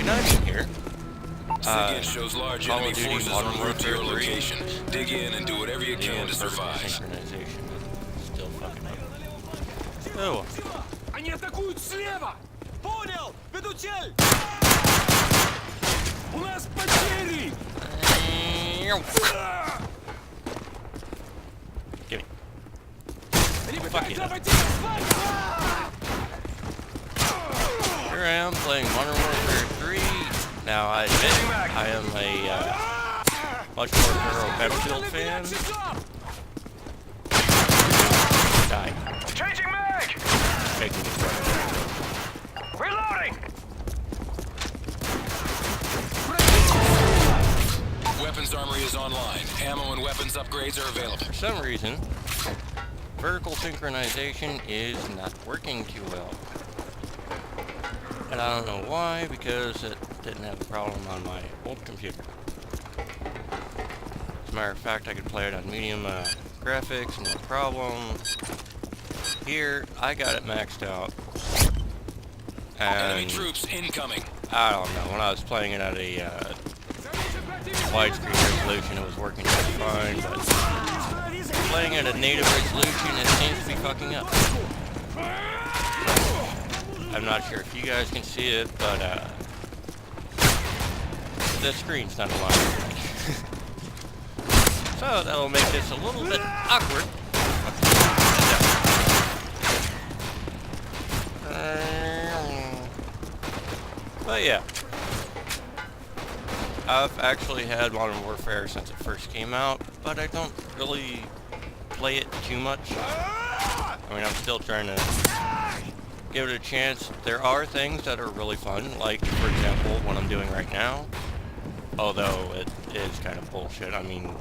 Koniving here. SIGINT shows large enemy forces en route to your 3. location. Dig in and do whatever you can to survive. Synchronization. Still fucking up. Oh. Они атакуют слева! Понял! Веду цель! У нас потери! Give me. Fuck it. Here I am playing Modern Warfare 3. Now I admit I am a much more thorough Battlefield fan. Die. Changing mag! Taking this right. Reloading! Weapons armory is online. Ammo and weapons upgrades are available. For some reason, vertical synchronization is not working too well. And I don't know why, because it didn't have a problem on my old computer. As a matter of fact, I could play it on medium graphics, no problem. Here, I got it maxed out. Enemy And troops incoming. I don't know, when I was playing it at a widescreen resolution, it was working just fine, but playing at a native resolution, it seems to be fucking up. I'm not sure if you guys can see it, but the screen's not aligned. So that'll make this a little bit awkward. But yeah, I've actually had Modern Warfare since it first came out, but I don't really play it too much. I mean, I'm still trying to give it a chance. There are things that are really fun, like, for example, what I'm doing right now. Although it is kind of bullshit. I mean,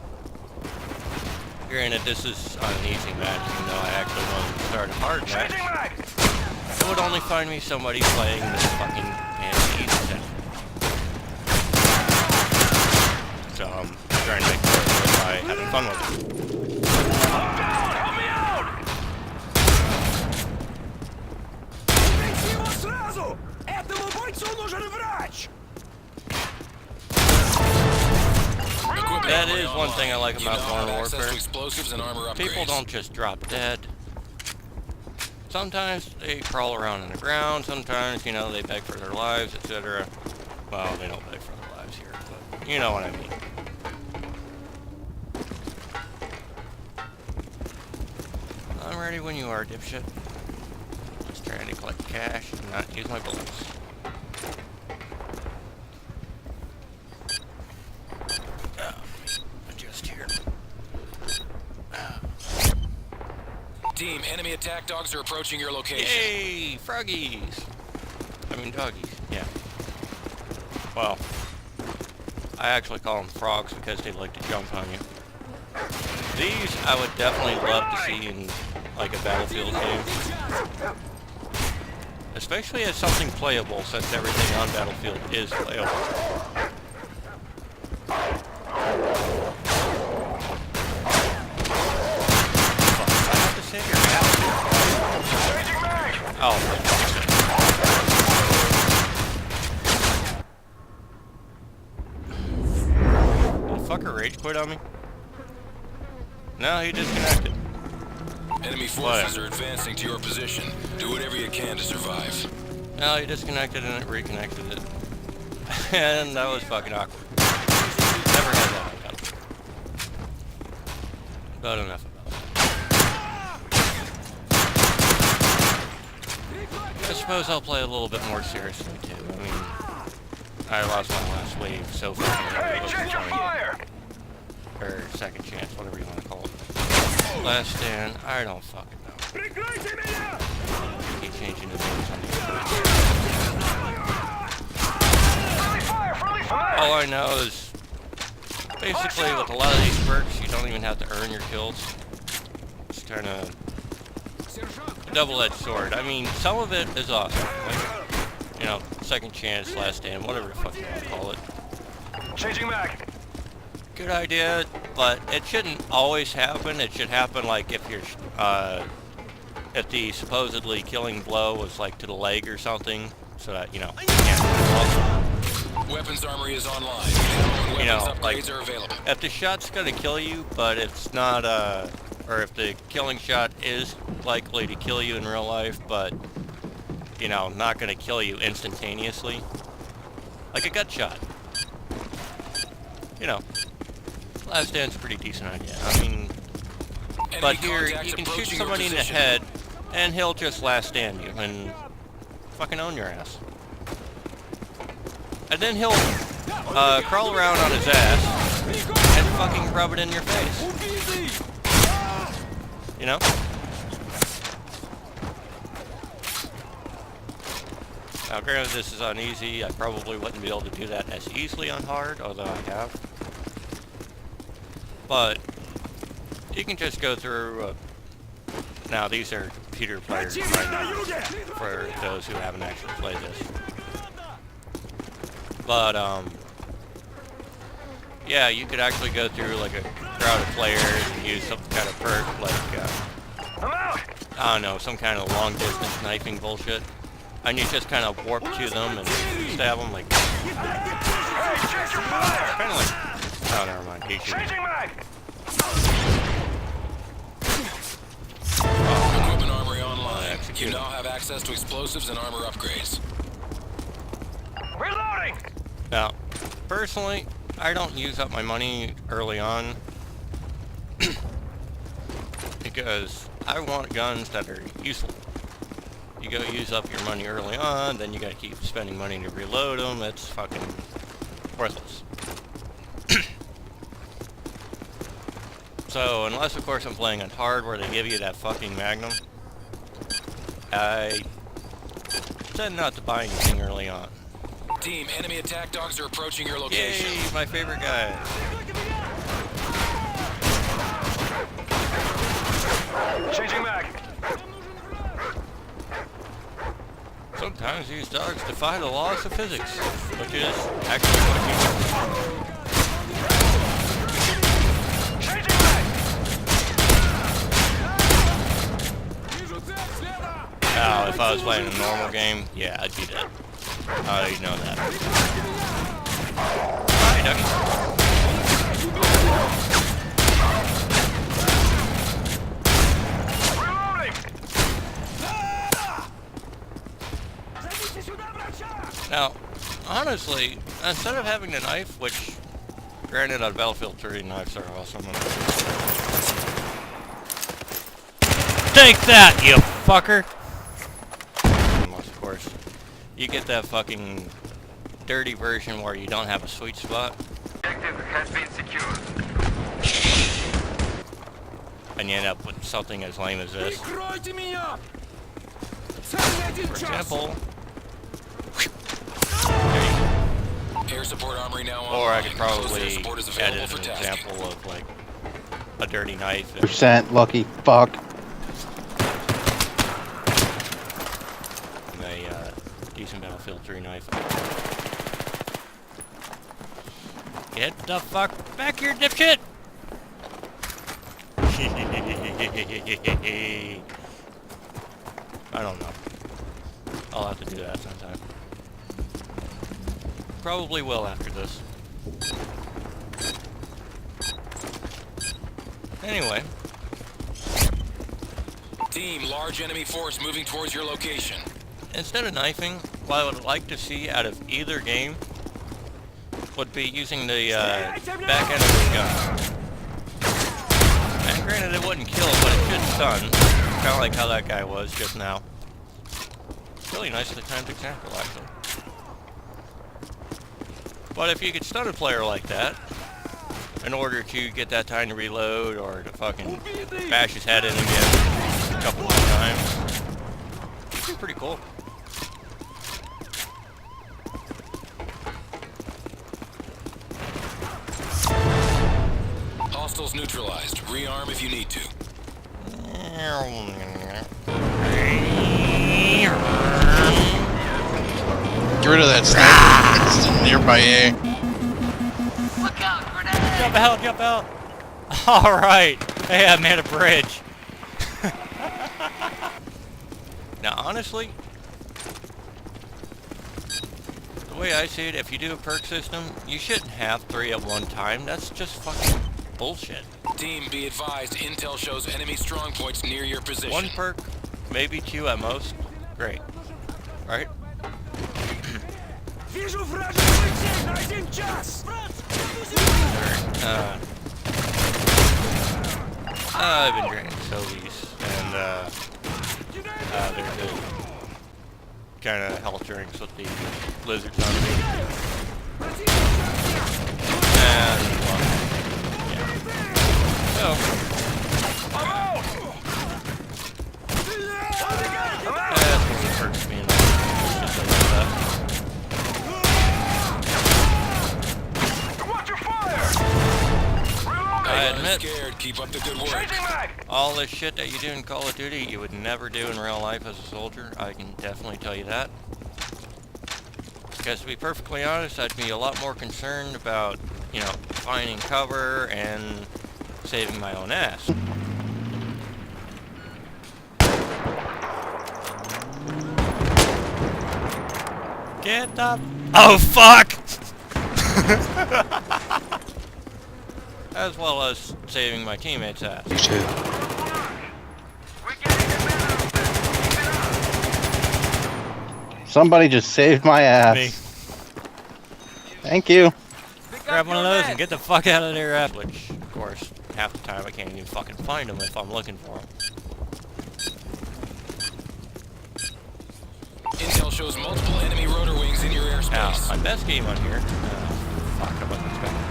granted, this is on an easy match, even though I actually wanted to start a hard match. It would only find me somebody playing this fucking easy setting. So I'm trying to make it by having fun with it. That is one thing I like about Modern Warfare. People don't just drop dead. Sometimes they crawl around in the ground, sometimes, you know, they beg for their lives, etc. Well, they don't beg for their lives here, but you know what I mean. I'm ready when you are, dipshit. Just trying to collect cash and not use my bullets. Team, enemy attack dogs are approaching your location. Yay! Froggies! I mean doggies, yeah. Well, I actually call them frogs because they like to jump on you. These I would definitely love to see in like a Battlefield game. Especially as something playable, since everything on Battlefield is playable. Oh, did the fucker rage quit on me? No, he disconnected. Enemy forces are advancing to your position. Do whatever you can to survive. No, he disconnected and it reconnected it. And that was fucking awkward. Never had that on Battlefield. But enough about that. I suppose I'll play a little bit more seriously too. I mean, I lost my last wave so far. Or second chance, whatever you want to call it. Last stand, I don't fucking know. Keep changing the names on these. All I know is, basically with a lot of these perks, you don't even have to earn your kills. It's kind of a double-edged sword. I mean, some of it is awesome. Like, you know, second chance, last stand, whatever the fuck you want to call it. Changing back. Good idea, but it shouldn't always happen. It should happen like if you're, if the supposedly killing blow was like to the leg or something, so that, you know, you can't. armory is online. Ammo and You know, weapons like, upgrades are available. if the shot's gonna kill you, but it's not, or if the killing shot is likely to kill you in real life, but, you know, not gonna kill you instantaneously, like a gut shot. You know, last stand's a pretty decent idea. I mean, but here, you can shoot somebody in the head, and he'll just last stand you, and fucking own your ass. And then he'll crawl around on his ass and fucking rub it in your face. You know? Now granted this is on easy, I probably wouldn't be able to do that as easily on hard, although I have. But you can just go through, now these are computer players right now, for those who haven't actually played this. But, yeah, you could actually go through, like, a crowd of players and use some kind of perk, like, I don't know, some kind of long-distance knifing bullshit. And you just kind of warp to them and stab them, like... Kind of like... Oh, never mind. He should... Equipment armory online. You now have access to explosives and armor upgrades. Reloading! Now, personally, I don't use up my money early on because I want guns that are useful. You go use up your money early on, then you gotta keep spending money to reload them. It's fucking worthless. So, unless of course I'm playing on hard where they give you that fucking Magnum, I tend not to buy anything early on. Team, enemy attack dogs are approaching your location. Yay, my favorite guy. Changing mag. Sometimes these dogs defy the laws of physics, which is actually what Now, if I was playing a normal game, yeah, I'd be dead. I know that. Hi, Ducky. Now, honestly, instead of having the knife, which, granted on Battlefield 3, knives are awesome. Take that, you fucker! Unless, of course, you get that fucking dirty version where you don't have a sweet spot. Objective has been secured. And you end up with something as lame as this. For example... Air support armory now online. Or I could probably edit edit an example of, like, a dirty knife. Percent lucky fuck. And a decent Battlefield 3 knife. Get the fuck back here, dipshit! I don't know. I'll have to do that sometime. Probably will after this. Anyway. Team, large enemy force moving towards your location. Instead of knifing, what I would like to see out of either game would be using the back end of the gun. And granted it wouldn't kill, but it should stun. Kind of like how that guy was just now. Really nicely timed example, actually. But if you could stun a player like that, in order to get that time to reload or to fucking bash his head in again a couple more times, it'd be pretty cool. Hostiles neutralized. Rearm if you need to. Get rid of that sniper. It's nearby A. Look out, grenade! Jump out, jump out! Alright! Hey, I made a bridge. Now, honestly, the The way I see it, if you do a perk system, you shouldn't have 3 at one time. That's just fucking bullshit. Team, be advised, intel shows enemy strong points near your position. 1 perk, maybe 2 at most. Great. Right? Вижу вражескую цель на 1 час! I've been drinking Sovies, and there's a kind of health drinks with the lizards on me. And, well, yeah. So, that's what the perks mean. Just like that. I admit, Scared. Keep up the good work. all this shit that you do in Call of Duty, you would never do in real life as a soldier. I can definitely tell you that. Because to be perfectly honest, I'd be a lot more concerned about, you know, finding cover and saving my own ass. Get the... Oh, fuck! As well as saving my teammates' ass. You too. Somebody just saved my ass. Me. Thank you. Grab one of those and get the fuck out of there. Which, of course, half the time I can't even fucking find them if I'm looking for them. Intel shows multiple enemy rotor wings in your Now, airspace. my best game on here. Fuck, I wasn't expecting this.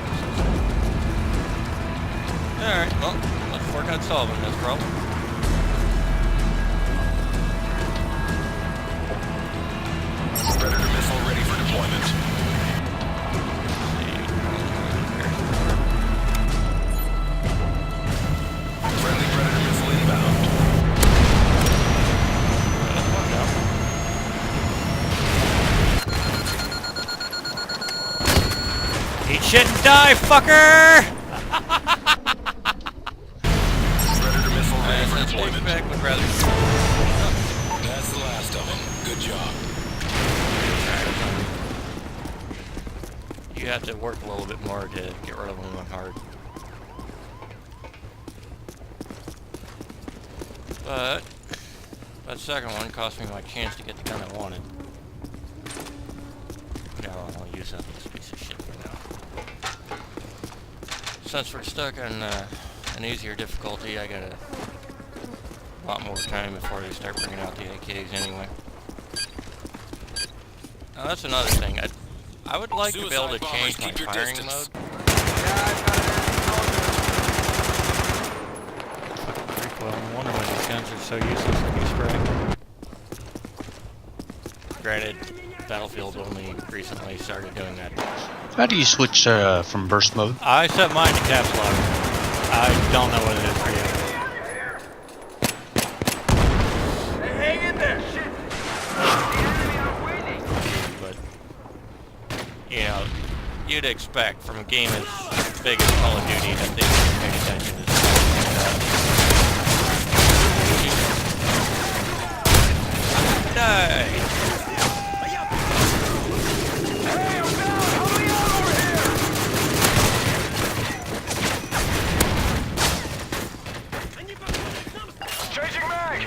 Alright, well, let's work on solving this problem. Predator missile ready for deployment. Friendly Predator missile inbound. Eat shit and die, fucker! Predator missile ready for deployment. Back would rather. That's the last of them. Good job. You have to work a little bit more to get rid of them on hard. But that second one cost me my chance to get the gun I wanted. Now I'll use up this piece of shit for now. Since we're stuck on an easier difficulty, I got a lot more time before they start bringing out the AKs anyway. Now that's another thing. I would like to be able to change my firing mode. Recoil. No wonder why these guns are so useless when you spray. Granted, Battlefield only recently started doing that. How do you switch from burst mode? I set mine to caps lock. I don't know what it is for you. Hang in there! Shit! But, you know, you'd expect from a game as big as Call of Duty that they would pay attention to stuff like that. Die! Changing mag!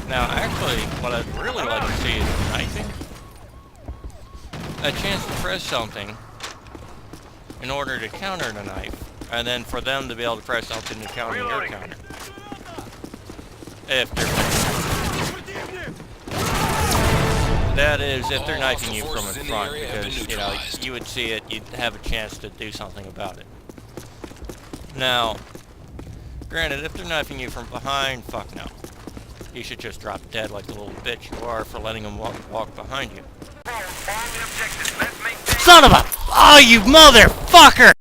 Now, actually, what I'd really like to see is knifing. A chance to press something in order to counter the knife, and then for them to be able to press something to counter your counter. If they're that is, if they're knifing you from in front, because, you know, you would see it, you'd have a chance to do something about it. Now, granted, if they're knifing you from behind, fuck no. You should just drop dead like the little bitch you are for letting them walk behind you. Son of a... Oh, you motherfucker!